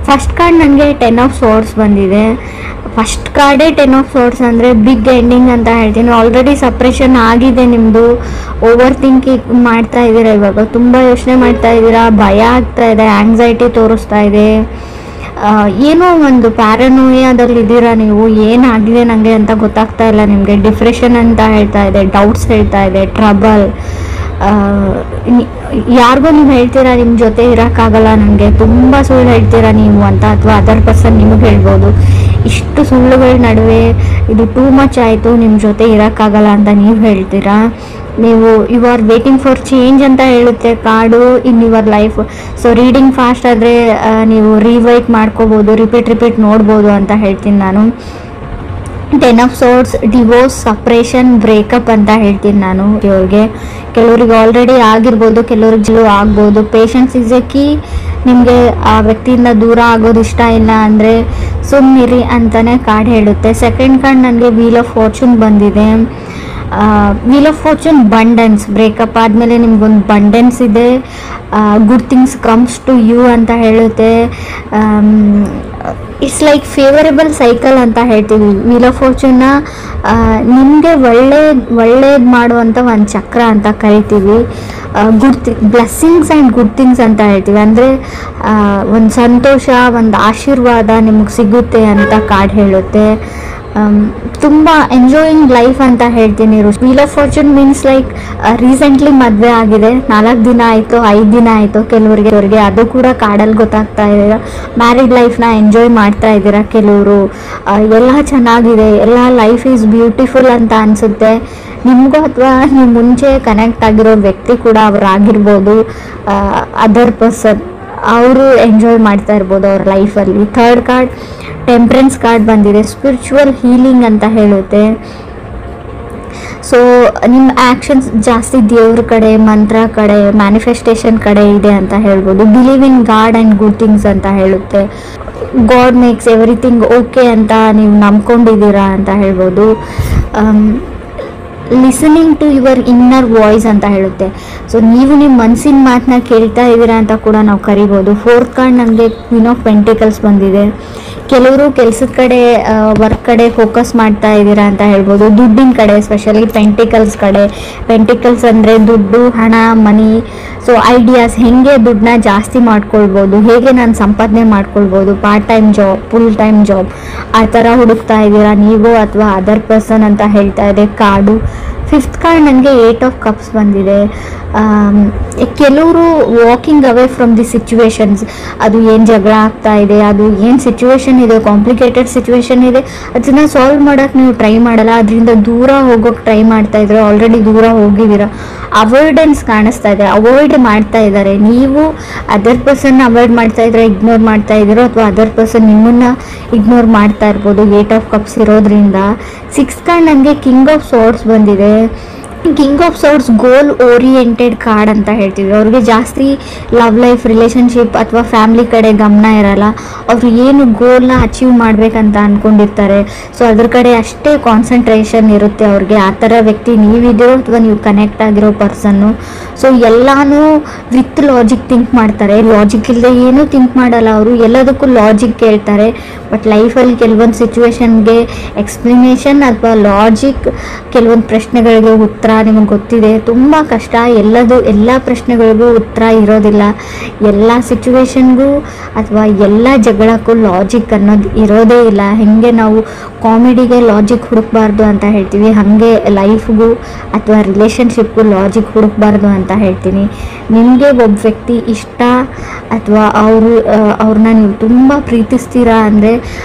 First card ನನಗೆ 10 of swords ಬಂದಿದೆ. First ಕಾರ್ಡೇ 10 of source ಅಂದರೆ ಬಿಗ್ ಎಂಡಿಂಗ್ ಅಂತ ಹೇಳ್ತೀನಿ. ಆಲ್ರೆಡಿ ಸಪ್ರೆಷನ್ ಆಗಿದೆ ನಿಮ್ಮದು, ಓವರ್ ಥಿಂಕಿಂಗ್ ಮಾಡ್ತಾ ಇದ್ದೀರಾ, ಇವಾಗ ತುಂಬ ಯೋಚನೆ ಮಾಡ್ತಾ ಇದ್ದೀರಾ, ಭಯ ಆಗ್ತಾ ಇದೆ, ಆ್ಯಂಗ್ಸೈಟಿ ತೋರಿಸ್ತಾ ಇದೆ, ಏನೋ ಒಂದು ಪ್ಯಾರನೋಯಾದಲ್ಲಿ ಇದ್ದೀರಾ ನೀವು. ಏನಾಗಿದೆ ನನಗೆ ಅಂತ ಗೊತ್ತಾಗ್ತಾ ಇಲ್ಲ ನಿಮಗೆ. ಡಿಪ್ರೆಷನ್ ಅಂತ ಹೇಳ್ತಾ ಇದೆ, ಡೌಟ್ಸ್ ಹೇಳ್ತಾ ಇದೆ, ಟ್ರಬಲ್. ಯಾರಿಗೂ ನೀವು ಹೇಳ್ತೀರಾ ನಿಮ್ಮ ಜೊತೆ ಇರೋಕ್ಕಾಗಲ್ಲ ನನಗೆ, ತುಂಬ ಸುಳ್ಳು ಹೇಳ್ತೀರಾ ನೀವು ಅಂತ, ಅಥವಾ ಅದರ್ ಪರ್ಸನ್ ನಿಮಗೆ ಹೇಳ್ಬೋದು. ಇಷ್ಟು ಸುಳ್ಳುಗಳ ನಡುವೆ ಇದು ಟೂ ಮಚ್ ಆಯಿತು, ನಿಮ್ಮ ಜೊತೆ ಇರೋಕ್ಕಾಗಲ್ಲ ಅಂತ ನೀವು ಹೇಳ್ತೀರಾ. ನೀವು you are waiting for change ಅಂತ ಹೇಳುತ್ತೆ card in your life. So reading fast ಆದರೆ ನೀವು ರಿವೈಟ್ ಮಾಡ್ಕೋಬೋದು, ರಿಪೀಟ್ ನೋಡ್ಬೋದು ಅಂತ ಹೇಳ್ತೀನಿ ನಾನು. 10 of swords divorce, separation, breakup ಅಂತ ಹೇಳ್ತೀನಿ ನಾನು. ಕೆಲವರಿಗೆ ಆಲ್ರೆಡಿ ಆಗಿರ್ಬೋದು, ಕೆಲವ್ರಿಗೆ ಆಗ್ಬೋದು. Patience is a key. ನಿಮಗೆ ಆ ವ್ಯಕ್ತಿಯಿಂದ ದೂರ ಆಗೋದು ಇಷ್ಟ ಇಲ್ಲ ಅಂದರೆ ಸುಮ್ಮನಿರಿ ಅಂತಲೇ ಕಾರ್ಡ್ ಹೇಳುತ್ತೆ. ಸೆಕೆಂಡ್ ಕಾರ್ಡ್ ನನಗೆ ವೀಲ್ ಆಫ್ ಫಾರ್ಚೂನ್ ಬಂದಿದೆ. Wheel of fortune abundance, breakup ಆದಮೇಲೆ ನಿಮ್ಗೊಂದು ಬಂಡೆನ್ಸ್ ಇದೆ, good things comes to you ಅಂತ ಹೇಳುತ್ತೆ. ಇಟ್ಸ್ ಲೈಕ್ ಫೇವರೇಬಲ್ ಸೈಕಲ್ ಅಂತ ಹೇಳ್ತೀವಿ. ವೀಲ್ ಆಫ್ ಫಾರ್ಚೂನ್ನ ನಿಮಗೆ ಒಳ್ಳೇದು ಮಾಡುವಂಥ ಒಂದು ಚಕ್ರ ಅಂತ ಕರಿತೀವಿ. ಬ್ಲೆಸ್ಸಿಂಗ್ಸ್ ಆ್ಯಂಡ್ ಗುಡ್ ಥಿಂಗ್ಸ್ ಅಂತ ಹೇಳ್ತೀವಿ. ಅಂದರೆ ಒಂದು ಸಂತೋಷ, ಒಂದು ಆಶೀರ್ವಾದ ನಿಮಗೆ ಸಿಗುತ್ತೆ ಅಂತ ಕಾರ್ಡ್ ಹೇಳುತ್ತೆ. ತುಂಬ ಎಂಜಾಯಿಂಗ್ ಲೈಫ್ ಅಂತ ಹೇಳ್ತೀನಿ. Wheel of fortune means like recently ಮದುವೆ ಆಗಿದೆ, 4 ದಿನ ಆಯಿತು, 5 ದಿನ ಆಯಿತು ಕೆಲವರಿಗೆ, ಅದು ಕೂಡ ಕಾರ್ಡಲ್ಲಿ ಗೊತ್ತಾಗ್ತಾ ಇದೆ. ಮ್ಯಾರಿಡ್ ಲೈಫ್ನ ಎಂಜಾಯ್ ಮಾಡ್ತಾ ಇದ್ದೀರಾ ಕೆಲವರು, ಎಲ್ಲ ಚೆನ್ನಾಗಿದೆ, ಎಲ್ಲ ಲೈಫ್ ಈಸ್ ಬ್ಯೂಟಿಫುಲ್ ಅಂತ ಅನಿಸುತ್ತೆ ನಿಮಗೂ, ಅಥವಾ ನೀವು ಮುಂಚೆ ಕನೆಕ್ಟ್ ಆಗಿರೋ ವ್ಯಕ್ತಿ ಕೂಡ ಅವರಾಗಿರ್ಬೋದು, ಅದರ್ ಪರ್ಸನ್, ಅವರು ಎಂಜಾಯ್ ಮಾಡ್ತಾ ಇರ್ಬೋದು ಅವ್ರ ಲೈಫಲ್ಲಿ. ಥರ್ಡ್ ಕಾರ್ಡ್ ಟೆಂಪ್ರೆನ್ಸ್ ಕಾರ್ಡ್ ಬಂದಿದೆ, ಸ್ಪಿರಿಚುವಲ್ ಹೀಲಿಂಗ್ ಅಂತ ಹೇಳುತ್ತೆ. ಸೊ ನಿಮ್ಮ ಆ್ಯಕ್ಷನ್ಸ್ ಜಾಸ್ತಿ ದೇವ್ರ ಕಡೆ, ಮಂತ್ರ ಕಡೆ, ಮ್ಯಾನಿಫೆಸ್ಟೇಷನ್ ಕಡೆ ಇದೆ ಅಂತ ಹೇಳ್ಬೋದು. Believe in god and good things ಅಂತ ಹೇಳುತ್ತೆ. ಗಾಡ್ ಮೇಕ್ಸ್ ಎವ್ರಿಥಿಂಗ್ ಓಕೆ ಅಂತ ನೀವು ನಂಬ್ಕೊಂಡಿದ್ದೀರಾ ಅಂತ ಹೇಳ್ಬೋದು. Listening to your inner voice ಅಂತ ಹೇಳುತ್ತೆ. ಸೊ ನೀವು ನಿಮ್ಮ ಮನಸ್ಸಿನ ಮಾತನ್ನ ಕೇಳ್ತಾ ಇದ್ದೀರಾ ಅಂತ ಕೂಡ ನಾವು ಕರಿಬೋದು. ಫೋರ್ತ್ ಕಾರ್ಡ್ ನನಗೆ ಕ್ವೀನ್ ಆಫ್ ಪೆಂಟಿಕಲ್ಸ್ ಬಂದಿದೆ. ಕೆಲವರು ಕೆಲಸದ ಕಡೆ, ವರ್ಕ್ ಕಡೆ ಫೋಕಸ್ ಮಾಡ್ತಾ ಇದ್ದೀರಾ ಅಂತ ಹೇಳ್ಬೋದು. ದುಡ್ಡಿನ ಕಡೆ, ಎಸ್ಪೆಷಲಿ ಪೆಂಟಿಕಲ್ಸ್ ಕಡೆ. ಪೆಂಟಿಕಲ್ಸ್ ಅಂದರೆ ದುಡ್ಡು, ಹಣ, ಮನಿ. ಸೊ ಐಡಿಯಾಸ್, ಹೇಗೆ ದುಡ್ಡನ್ನ ಜಾಸ್ತಿ ಮಾಡ್ಕೊಳ್ಬೋದು, ಹೇಗೆ ನಾನು ಸಂಪಾದನೆ ಮಾಡ್ಕೊಳ್ಬೋದು, part time job, full time job, ಆ ಥರ ಹುಡುಕ್ತಾ ಇದ್ದೀರಾ ನೀವು ಅಥವಾ ಅದರ್ ಪರ್ಸನ್ ಅಂತ ಹೇಳ್ತಾ ಇದೆ ಕಾರ್ಡು. ಫಿಫ್ತ್ ಕಾರ್ಡ್ ನನಗೆ 8 ಆಫ್ ಕಪ್ಸ್ ಬಂದಿದೆ. ಕೆಲವರು walking away from the situations. ಅದು ಏನು ಜಗಳ ಆಗ್ತಾ ಇದೆ, ಅದು ಏನು ಸಿಚುವೇಶನ್ ಇದೆ, ಕಾಂಪ್ಲಿಕೇಟೆಡ್ ಸಿಚುವೇಶನ್ ಇದೆ, ಅದನ್ನು ಸಾಲ್ವ್ ಮಾಡೋಕ್ಕೆ ನೀವು ಟ್ರೈ ಮಾಡಲ್ಲ, ಅದರಿಂದ ದೂರ ಹೋಗೋಕ್ಕೆ ಟ್ರೈ ಮಾಡ್ತಾ ಇದ್ರೆ ಆಲ್ರೆಡಿ ದೂರ ಹೋಗಿದ್ದೀರಾ. ಅವಾಯ್ಡೆನ್ಸ್ ಕಾಣಿಸ್ತಾ ಇದೆ, ಅವಾಯ್ಡ್ ಮಾಡ್ತಾ ಇದ್ದಾರೆ. ನೀವು ಅದರ್ ಪರ್ಸನ್ನ ಅವಾಯ್ಡ್ ಮಾಡ್ತಾ ಇದ್ರೆ, ಇಗ್ನೋರ್ ಮಾಡ್ತಾ ಇದ್ದೀರೋ, ಅಥವಾ ಅದರ್ ಪರ್ಸನ್ ನಿಮ್ಮನ್ನು ಇಗ್ನೋರ್ ಮಾಡ್ತಾ ಇರ್ಬೋದು 8 ಆಫ್ ಕಪ್ಸ್ ಇರೋದ್ರಿಂದ. ಸಿಕ್ಸ್ ಕಾರ್ಡ್ ನನಗೆ ಕಿಂಗ್ ಆಫ್ ಸೋರ್ಸ್ ಬಂದಿದೆ. King of swords goal oriented card ಅಂತ ಹೇಳ್ತೀವಿ. ಅವ್ರಿಗೆ ಜಾಸ್ತಿ ಲವ್ ಲೈಫ್, ರಿಲೇಷನ್ಶಿಪ್ ಅಥವಾ ಫ್ಯಾಮಿಲಿ ಕಡೆ ಗಮನ ಇರಲ್ಲ. ಅವರು ಏನು ಗೋಲ್ನ ಅಚೀವ್ ಮಾಡಬೇಕಂತ ಅಂದ್ಕೊಂಡಿರ್ತಾರೆ, ಸೊ ಅದ್ರ ಕಡೆ ಅಷ್ಟೇ ಕಾನ್ಸಂಟ್ರೇಷನ್ ಇರುತ್ತೆ ಅವ್ರಿಗೆ. ಆ ಥರ ವ್ಯಕ್ತಿ ನೀವಿದೆಯೋ ಅಥವಾ ನೀವು ಕನೆಕ್ಟ್ ಆಗಿರೋ ಪರ್ಸನ್ನು. ಸೊ ಎಲ್ಲನೂ ವಿತ್ ಲಾಜಿಕ್ ಥಿಂಕ್ ಮಾಡ್ತಾರೆ, ಲಾಜಿಕ್ ಇಲ್ಲದೆ ಏನೂ ಥಿಂಕ್ ಮಾಡಲ್ಲ ಅವರು, ಎಲ್ಲದಕ್ಕೂ ಲಾಜಿಕ್ ಕೇಳ್ತಾರೆ. ಬಟ್ ಲೈಫಲ್ಲಿ ಕೆಲವೊಂದು ಸಿಚುವೇಶನ್ಗೆ ಎಕ್ಸ್ಪ್ಲನೇಷನ್ ಅಥವಾ ಲಾಜಿಕ್, ಕೆಲವೊಂದು ಪ್ರಶ್ನೆಗಳಿಗೆ ಉತ್ತರ ನಿಮಗೆ ಗೊತ್ತಿದೆ. ತುಂಬ ಕಷ್ಟ, ಎಲ್ಲ ಪ್ರಶ್ನೆಗಳಿಗೂ ಉತ್ತರ ಇರೋದಿಲ್ಲ. ಎಲ್ಲ ಸಿಚುವೇಶನ್ಗೂ ಅಥವಾ ಎಲ್ಲ ಜಗಳಕ್ಕೂ ಲಾಜಿಕ್ ಅನ್ನೋದು ಇರೋದೇ ಇಲ್ಲ. ಹೇಗೆ ನಾವು ಕಾಮಿಡಿಗೆ ಲಾಜಿಕ್ ಹುಡುಕಬಾರ್ದು ಅಂತ ಹೇಳ್ತೀವಿ, ಹಾಗೆ ಲೈಫ್ಗೂ ಅಥವಾ ರಿಲೇಷನ್ಶಿಪ್ಗೂ ಲಾಜಿಕ್ ಹುಡುಕಬಾರ್ದು ಅಂತ ಹೇಳ್ತೀನಿ. ನಿಮಗೆ ಒಬ್ಬ ವ್ಯಕ್ತಿ ಇಷ್ಟ ಅಥವಾ ಅವ್ರನ್ನ ನೀವು ತುಂಬ ಪ್ರೀತಿಸ್ತೀರಾ ಅಂದರೆ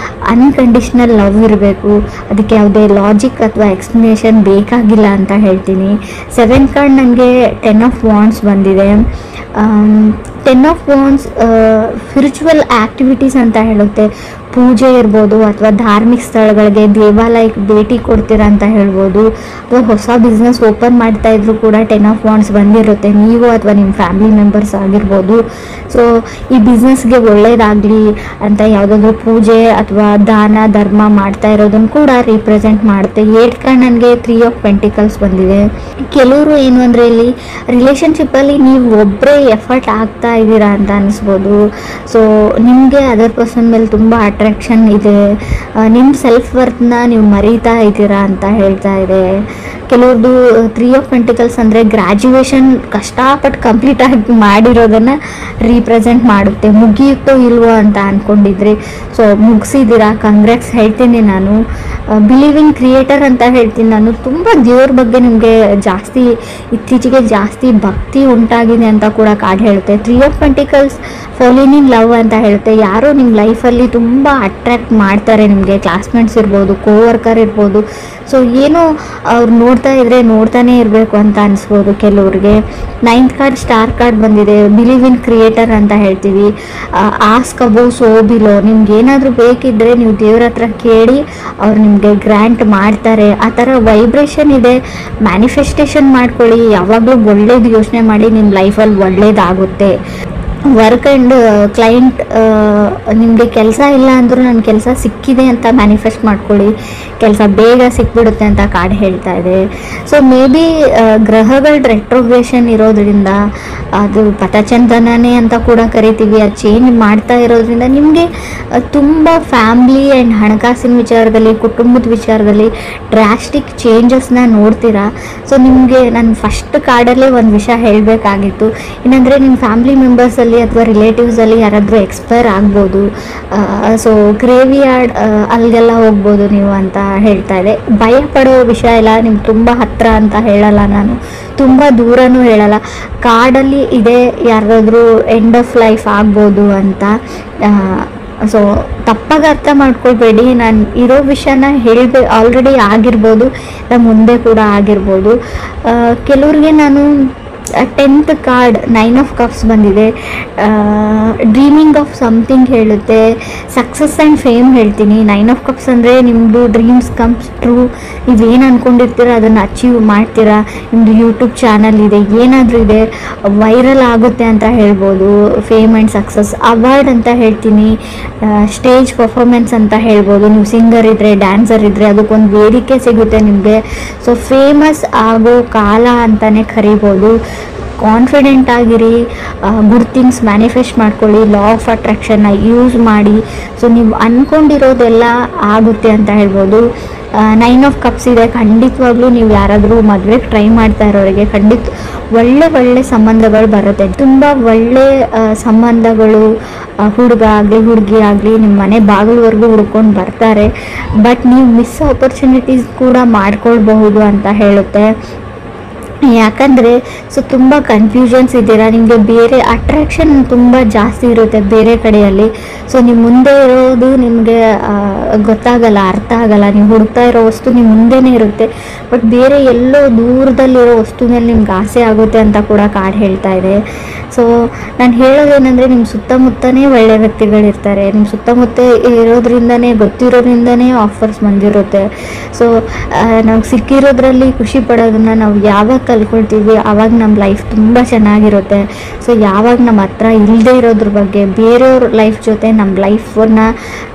ಅನ್ಕಂಡೀಷ್ನಲ್ ಲವ್ ಇರಬೇಕು. ಅದಕ್ಕೆ ಯಾವುದೇ ಲಾಜಿಕ್ ಅಥವಾ ಎಕ್ಸ್ಪ್ಲನೇಷನ್ ಬೇಕಾಗಿಲ್ಲ ಅಂತ ಹೇಳ್ತೀನಿ. 7th ಕಾರ್ಡ್ ನನಗೆ 10 ಆಫ್ ವಾಂಡ್ಸ್ ಬಂದಿದೆ. 10 ಆಫ್ ವಾಂಡ್ಸ್ ಸ್ಪಿರಿಚುವಲ್ ಆ್ಯಕ್ಟಿವಿಟೀಸ್ ಅಂತ ಹೇಳುತ್ತೆ. ಪೂಜೆ ಇರ್ಬೋದು ಅಥವಾ ಧಾರ್ಮಿಕ ಸ್ಥಳಗಳಿಗೆ ದೇವಾಲಯಕ್ಕೆ ಭೇಟಿ ಕೊಡ್ತೀರಾ ಅಂತ ಹೇಳ್ಬೋದು. ಅಥವಾ ಹೊಸ ಬಿಸ್ನೆಸ್ ಓಪನ್ ಮಾಡ್ತಾ ಇದ್ರು ಕೂಡ 10 ಆಫ್ ವಾಂಡ್ಸ್ ಬಂದಿರುತ್ತೆ, ನೀವು ಅಥವಾ ನಿಮ್ಮ ಫ್ಯಾಮಿಲಿ ಮೆಂಬರ್ಸ್ ಆಗಿರ್ಬೋದು. ಸೊ ಈ ಬಿಸ್ನೆಸ್ಗೆ ಒಳ್ಳೇದಾಗಲಿ ಅಂತ ಯಾವುದಾದ್ರೂ ಪೂಜೆ ಅಥವಾ ದಾನ ಧರ್ಮ ಮಾಡ್ತಾ ಇರೋದನ್ನು ಕೂಡ ರಿಪ್ರೆಸೆಂಟ್ ಮಾಡುತ್ತೆ. 8 ಕಾರ್ಡ್ ನನಗೆ 3 ಆಫ್ ಪೆಂಟಿಕಲ್ಸ್ ಬಂದಿದೆ. ಕೆಲವರು ಏನು ಅಂದರೆ ಇಲ್ಲಿ ರಿಲೇಷನ್ಶಿಪ್ಪಲ್ಲಿ ನೀವು ಒಬ್ಬರೇ ಎಫರ್ಟ್ ಆಗ್ತಾ ಇದ್ದೀರಾ ಅಂತ ಅನಿಸ್ಬೋದು. ಸೊ ನಿಮಗೆ ಅದರ್ ಪರ್ಸನ್ ಮೇಲೆ ತುಂಬ ಅಟ್ರಾಕ್ಷನ್ ಇದೆ, ನಿಮ್ಮ ಸೆಲ್ಫ್ ವರ್ತ್ನ ನೀವು ಮರೀತಾ ಇದ್ದೀರಾ ಅಂತ ಹೇಳ್ತಾ ಇದೆ. ಕೆಲವ್ರದ್ದು 3 ಆಫ್ ಪೆಂಟಿಕಲ್ಸ್ ಅಂದರೆ ಗ್ರ್ಯಾಜುಯೇಷನ್ ಕಷ್ಟಪಟ್ಟು ಕಂಪ್ಲೀಟ್ ಆಗಿ ಮಾಡಿರೋದನ್ನು ರೀಪ್ರೆಸೆಂಟ್ ಮಾಡುತ್ತೆ. ಮುಗಿಯುತ್ತೋ ಇಲ್ವೋ ಅಂತ ಅಂದ್ಕೊಂಡಿದ್ರಿ, ಸೊ ಮುಗಿಸಿದ್ದೀರಾ, ಕಂಗ್ರಾಟ್ಸ್ ಹೇಳ್ತೀನಿ ನಾನು. ಬಿಲೀವಿಂಗ್ ಕ್ರಿಯೇಟರ್ ಅಂತ ಹೇಳ್ತೀನಿ ನಾನು. ತುಂಬ ದೇವ್ರ ಬಗ್ಗೆ ನಿಮಗೆ ಇತ್ತೀಚೆಗೆ ಜಾಸ್ತಿ ಭಕ್ತಿ ಉಂಟಾಗಿದೆ ಅಂತ ಕೂಡ ಕಾರ್ಡ್ ಹೇಳುತ್ತೆ. 3 of pentacles falling in love ಅಂತ ಹೇಳುತ್ತೆ. ಯಾರೋ ನಿಮ್ಮ ಲೈಫಲ್ಲಿ ತುಂಬ ಅಟ್ರ್ಯಾಕ್ಟ್ ಮಾಡ್ತಾರೆ ನಿಮಗೆ, ಕ್ಲಾಸ್ಮೇಟ್ಸ್ ಇರ್ಬೋದು, ಕೋವರ್ಕರ್ ಇರ್ಬೋದು. ಸೊ ಏನೋ ಅವ್ರು ನೋಡ್ತಾ ಇದ್ರೆ ನೋಡ್ತಾನೆ ಇರಬೇಕು ಅಂತ ಅನಿಸ್ಬೋದು ಕೆಲವ್ರಿಗೆ. 9th ಕಾರ್ಡ್ ಸ್ಟಾರ್ ಕಾರ್ಡ್ ಬಂದಿದೆ. ಬಿಲೀವ್ ಇನ್ ಕ್ರಿಯೇಟರ್ ಅಂತ ಹೇಳ್ತೀವಿ. ಆಸ್ಕ್ ಅಬೌವ್ ಸೋ ಬಿಲೋ, ನಿಮ್ಗೆ ಏನಾದರೂ ಬೇಕಿದ್ದರೆ ನೀವು ದೇವ್ರ ಹತ್ರ ಕೇಳಿ ಅವ್ರು ನಿಮಗೆ ಗ್ರ್ಯಾಂಟ್ ಮಾಡ್ತಾರೆ. ಆ ಥರ ವೈಬ್ರೇಷನ್ ಇದೆ. ಮ್ಯಾನಿಫೆಸ್ಟೇಷನ್ ಮಾಡ್ಕೊಳ್ಳಿ, ಯಾವಾಗಲೂ ಒಳ್ಳೇದು ಯೋಚನೆ ಮಾಡಿ, ನಿಮ್ಮ ಲೈಫಲ್ಲಿ ಒಳ್ಳೇದಾಗುತ್ತೆ. ವರ್ಕ್ ಆ್ಯಂಡ್ ಕ್ಲೈಂಟ್, ನಿಮಗೆ ಕೆಲಸ ಇಲ್ಲ ಅಂದರೂ ನನ್ನ ಕೆಲಸ ಸಿಕ್ಕಿದೆ ಅಂತ ಮ್ಯಾನಿಫೆಸ್ಟ್ ಮಾಡ್ಕೊಳ್ಳಿ, ಕೆಲಸ ಬೇಗ ಸಿಕ್ಬಿಡುತ್ತೆ ಅಂತ ಕಾರ್ಡ್ ಹೇಳ್ತಾ ಇದೆ. ಸೊ ಮೇ ಬಿ ಗ್ರಹಗಳ ರೆಟ್ರೋಗ್ರೇಷನ್ ಇರೋದ್ರಿಂದ, ಅದು ಪಥಚಂದನನೇ ಅಂತ ಕೂಡ ಕರಿತೀವಿ, ಅದು ಚೇಂಜ್ ಮಾಡ್ತಾ ಇರೋದ್ರಿಂದ ನಿಮಗೆ ತುಂಬ ಫ್ಯಾಮ್ಲಿ ಆ್ಯಂಡ್ ಹಣಕಾಸಿನ ವಿಚಾರದಲ್ಲಿ, ಕುಟುಂಬದ ವಿಚಾರದಲ್ಲಿ ಡ್ರಾಸ್ಟಿಕ್ ಚೇಂಜಸ್ನ ನೋಡ್ತೀರಾ. ಸೊ ನಿಮಗೆ ನಾನು ಫಸ್ಟ್ ಕಾರ್ಡಲ್ಲೇ ಒಂದು ವಿಷಯ ಹೇಳಬೇಕಾಗಿತ್ತು, ಏನಂದರೆ ನಿಮ್ಮ ಫ್ಯಾಮಿಲಿ ಮೆಂಬರ್ಸಲ್ಲಿ ಅಥವಾ ರಿಲೇಟಿವ್ಸಲ್ಲಿ ಯಾರಾದರೂ ಎಕ್ಸ್ಪೈರ್ ಆಗ್ಬೋದು. ಸೊ ಗ್ರೇವಿ ಯಾರ್ಡ್ ಅಲ್ಲಿಗೆಲ್ಲ ಹೋಗ್ಬೋದು ನೀವು ಅಂತ ಹೇಳ್ತಾ ಇದೆ. ಭಯ ಪಡೋ ವಿಷಯ ಇಲ್ಲ, ನಿಮ್ಗೆ ತುಂಬ ಹತ್ತಿರ ಅಂತ ಹೇಳಲ್ಲ ನಾನು, ತುಂಬ ದೂರನೂ ಹೇಳಲ್ಲ. ಕಾರ್ಡಲ್ಲಿ ಇದೆ ಯಾರಾದರೂ ಎಂಡ್ ಆಫ್ ಲೈಫ್ ಆಗ್ಬೋದು ಅಂತ. ಸೊ ತಪ್ಪಾಗಿ ಅರ್ಥ ಮಾಡ್ಕೊಳ್ಬೇಡಿ, ನಾನು ಇರೋ ವಿಷಯನ ಆಲ್ರೆಡಿ ಆಗಿರ್ಬೋದು, ಮುಂದೆ ಕೂಡ ಆಗಿರ್ಬೋದು. ಕೆಲವ್ರಿಗೆ ನಾನು 10th ಕಾರ್ಡ್ 9 ಆಫ್ ಕಪ್ಸ್ ಬಂದಿದೆ. ಡ್ರೀಮಿಂಗ್ ಆಫ್ ಸಮಥಿಂಗ್ ಹೇಳುತ್ತೆ, ಸಕ್ಸಸ್ ಆ್ಯಂಡ್ ಫೇಮ್ ಹೇಳ್ತೀನಿ. 9 ಆಫ್ ಕಪ್ಸ್ ಅಂದರೆ ನಿಮ್ಮದು ಡ್ರೀಮ್ಸ್ ಕಮ್ಸ್ ಟ್ರೂ, ನೀವೇನು ಅಂದ್ಕೊಂಡಿರ್ತೀರ ಅದನ್ನು ಅಚೀವ್ ಮಾಡ್ತೀರಾ. ನಿಮ್ಮದು ಯೂಟ್ಯೂಬ್ ಚಾನಲ್ ಇದೆ, ಏನಾದರೂ ಇದೆ, ವೈರಲ್ ಆಗುತ್ತೆ ಅಂತ ಹೇಳ್ಬೋದು. Fame and success. ಅವಾರ್ಡ್ ಅಂತ ಹೇಳ್ತೀನಿ, ಸ್ಟೇಜ್ ಪರ್ಫಾರ್ಮೆನ್ಸ್ ಅಂತ ಹೇಳ್ಬೋದು. ನೀವು ಸಿಂಗರ್ ಇದ್ದರೆ, ಡ್ಯಾನ್ಸರ್ ಇದ್ದರೆ ಅದಕ್ಕೊಂದು ವೇದಿಕೆ ಸಿಗುತ್ತೆ ನಿಮಗೆ. ಸೊ ಫೇಮಸ್ ಆಗೋ ಕಾಲ ಅಂತಲೇ ಕರಿಬೋದು. ಕಾನ್ಫಿಡೆಂಟ್ ಆಗಿರಿ, ಗುಡ್ ಥಿಂಗ್ಸ್ ಮ್ಯಾನಿಫೆಸ್ಟ್ ಮಾಡ್ಕೊಳ್ಳಿ, ಲಾ ಆಫ್ ಅಟ್ರಾಕ್ಷನ್ನ ಯೂಸ್ ಮಾಡಿ. ಸೊ ನೀವು ಅಂದ್ಕೊಂಡಿರೋದೆಲ್ಲ ಆಗುತ್ತೆ ಅಂತ ಹೇಳ್ಬೋದು. 9 ಆಫ್ ಕಪ್ಸ್ ಇದೆ. ಖಂಡಿತವಾಗ್ಲೂ ನೀವು ಯಾರಾದರೂ ಮದುವೆಗೆ ಟ್ರೈ ಮಾಡ್ತಾ ಇರೋರಿಗೆ ಒಳ್ಳೆ ಸಂಬಂಧಗಳು ಬರುತ್ತೆ. ತುಂಬ ಒಳ್ಳೆ ಸಂಬಂಧಗಳು, ಹುಡುಗ ಆಗಲಿ ಹುಡುಗಿ ಆಗಲಿ ನಿಮ್ಮ ಮನೆ ಬಾಗಿಲವರೆಗೂ ಹುಡ್ಕೊಂಡು ಬರ್ತಾರೆ. ಬಟ್ ನೀವು ಮಿಸ್ ಆಪರ್ಚುನಿಟೀಸ್ ಕೂಡ ಮಾಡ್ಕೊಳ್ಬಹುದು ಅಂತ ಹೇಳುತ್ತೆ. ಯಾಕಂದರೆ ಸೊ ತುಂಬ ಕನ್ಫ್ಯೂಷನ್ಸ್ ಇದ್ದೀರಾ, ನಿಮಗೆ ಬೇರೆ ಅಟ್ರಾಕ್ಷನ್ ತುಂಬ ಜಾಸ್ತಿ ಇರುತ್ತೆ ಬೇರೆ ಕಡೆಯಲ್ಲಿ. ಸೊ ನೀವು ಮುಂದೆ ಇರೋದು ನಿಮಗೆ ಗೊತ್ತಾಗಲ್ಲ, ಅರ್ಥ ಆಗಲ್ಲ. ನೀವು ಹುಡುಕ್ತಾ ಇರೋ ವಸ್ತು ನಿಮ್ಮ ಮುಂದೆನೇ ಇರುತ್ತೆ, ಬಟ್ ಬೇರೆ ಎಲ್ಲೋ ದೂರದಲ್ಲಿರೋ ವಸ್ತು ಮೇಲೆ ನಿಮ್ಗೆ ಆಸೆ ಆಗುತ್ತೆ ಅಂತ ಕೂಡ ಕಾರ್ಡ್ ಹೇಳ್ತಾ ಇದೆ. ಸೊ ನಾನು ಹೇಳೋದೇನೆಂದರೆ, ನಿಮ್ಮ ಸುತ್ತಮುತ್ತನೇ ಒಳ್ಳೆ ವ್ಯಕ್ತಿಗಳಿರ್ತಾರೆ, ನಿಮ್ಮ ಸುತ್ತಮುತ್ತ ಇರೋದ್ರಿಂದನೇ, ಗೊತ್ತಿರೋದ್ರಿಂದನೇ ಆಫರ್ಸ್ ಬಂದಿರುತ್ತೆ. ಸೊ ನಾವು ಸಿಕ್ಕಿರೋದ್ರಲ್ಲಿ ಖುಷಿ ಪಡೋದನ್ನು ನಾವು ಯಾವಾಗ ಕಲ್ಕೊಳ್ತೀವಿ ಆವಾಗ ನಮ್ಮ ಲೈಫ್ ತುಂಬ ಚೆನ್ನಾಗಿರುತ್ತೆ. ಸೊ ಯಾವಾಗ ನಮ್ಮ ಹತ್ರ ಇಲ್ಲದೆ ಇರೋದ್ರ ಬಗ್ಗೆ ಬೇರೆಯವ್ರ ಲೈಫ್ ಜೊತೆ ನಮ್ಮ ಲೈಫನ್ನು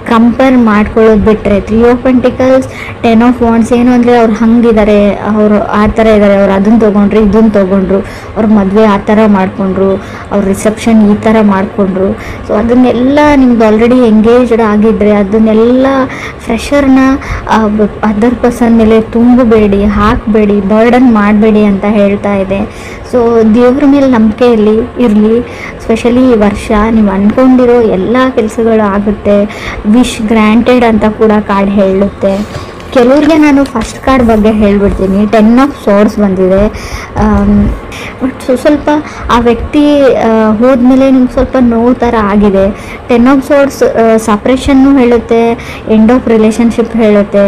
ಕಂಪೇರ್ ಮಾಡ್ಕೊಳ್ಳೋದು ಬಿಟ್ಟರೆ, 3 ಆಫ್ ಪೆಂಟಿಕಲ್ಸ್ 10 ಆಫ್ ವಾಂಡ್ಸ್ ಏನು ಅಂದರೆ ಅವ್ರು ಹಂಗಿದ್ದಾರೆ, ಅವರು ಆ ಥರ ಇದ್ದಾರೆ, ಅವ್ರು ಅದನ್ನು ತೊಗೊಂಡ್ರು ಇದನ್ನು ತೊಗೊಂಡ್ರು, ಅವ್ರ ಮದುವೆ ಆ ಥರ ಮಾಡಿಕೊಂಡ್ರು, ಅವ್ರ ರಿಸೆಪ್ಷನ್ ಈ ಥರ ಮಾಡಿಕೊಂಡ್ರು. ಸೊ ಅದನ್ನೆಲ್ಲ ನಿಮ್ದು ಆಲ್ರೆಡಿ ಎಂಗೇಜ್ಡ್ ಆಗಿದ್ದರೆ ಅದನ್ನೆಲ್ಲ ಫ್ರೆಷರ್ನ ಅದರ್ ಪರ್ಸನ್ ಮೇಲೆ ತುಂಬಬೇಡಿ, ಹಾಕಬೇಡಿ, ಬರ್ಡನ್ ಮಾಡಬೇಡಿ ಅಂತ ಹೇಳ್ತಾ ಇದೆ. ಸೊ ದೇವ್ರ ಮೇಲೆ ನಂಬಿಕೆ ಇರಲಿ. ಸ್ಪೆಷಲಿ ಈ ವರ್ಷ ನೀವು ಅಂದ್ಕೊಂಡಿರೋ ಎಲ್ಲ ಕೆಲಸಗಳು ಆಗುತ್ತೆ. ವಿಶ್ ಗ್ರ್ಯಾಂಟೆಡ್ ಅಂತ ಕೂಡ ಕಾರ್ಡ್ ಹೇಳುತ್ತೆ. ಕೆಲವ್ರಿಗೆ ನಾನು ಫಸ್ಟ್ ಕಾರ್ಡ್ ಬಗ್ಗೆ ಹೇಳ್ಬಿಡ್ತೀನಿ. 10 ಆಫ್ ಸೋರ್ಸ್ ಬಂದಿದೆ. ಬಟ್ ಸ್ವಲ್ಪ ಆ ವ್ಯಕ್ತಿ ಹೋದ್ಮೇಲೆ ನಿಮ್ಗೆ ಸ್ವಲ್ಪ ನೋವು ಥರ ಆಗಿದೆ. 10 ಆಫ್ ಸೋರ್ಡ್ಸ್ ಸಪ್ರೇಷನ್ನು ಹೇಳುತ್ತೆ, ಎಂಡ್ ಆಫ್ ರಿಲೇಷನ್ಶಿಪ್ ಹೇಳುತ್ತೆ.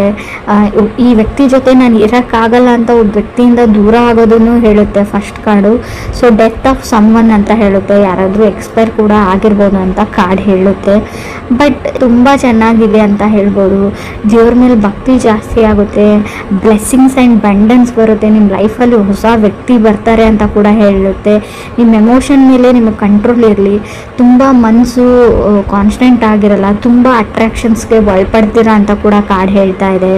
ಈ ವ್ಯಕ್ತಿ ಜೊತೆ ನಾನು ಇರೋಕ್ಕಾಗಲ್ಲ ಅಂತ ಒಬ್ಬ ವ್ಯಕ್ತಿಯಿಂದ ದೂರ ಆಗೋದನ್ನು ಹೇಳುತ್ತೆ first card. So death of someone ಅಂತ ಹೇಳುತ್ತೆ, ಯಾರಾದರೂ ಎಕ್ಸ್ಪೈರ್ ಕೂಡ ಆಗಿರ್ಬೋದು ಅಂತ ಕಾರ್ಡ್ ಹೇಳುತ್ತೆ. ಬಟ್ ತುಂಬ ಚೆನ್ನಾಗಿದೆ ಅಂತ ಹೇಳ್ಬೋದು. ದೇವ್ರ ಮೇಲೆ ಭಕ್ತಿ ಜಾಸ್ತಿ ಆಗುತ್ತೆ, ಬ್ಲೆಸ್ಸಿಂಗ್ಸ್ ಆ್ಯಂಡ್ ಬಂಡನ್ಸ್ ಬರುತ್ತೆ, ನಿಮ್ಮ ಲೈಫಲ್ಲಿ ಹೊಸ ವ್ಯಕ್ತಿ ಬರ್ತಾರೆ ಅಂತ ಕೂಡ ಹೇಳುತ್ತೆ. ನಿಮ್ಮ ಎಮೋಷನ್ ಮೇಲೆ ನಿಮಗೆ ಕಂಟ್ರೋಲ್ ಇರಲಿ, ತುಂಬ ಮನಸ್ಸು ಕಾನ್ಸ್ಟೆಂಟ್ ಆಗಿರಲ್ಲ, ತುಂಬ ಅಟ್ರಾಕ್ಷನ್ಸ್ಗೆ ಒಳಪಡ್ತೀರಾ ಅಂತ ಕೂಡ ಕಾರ್ಡ್ ಹೇಳ್ತಾ ಇದೆ.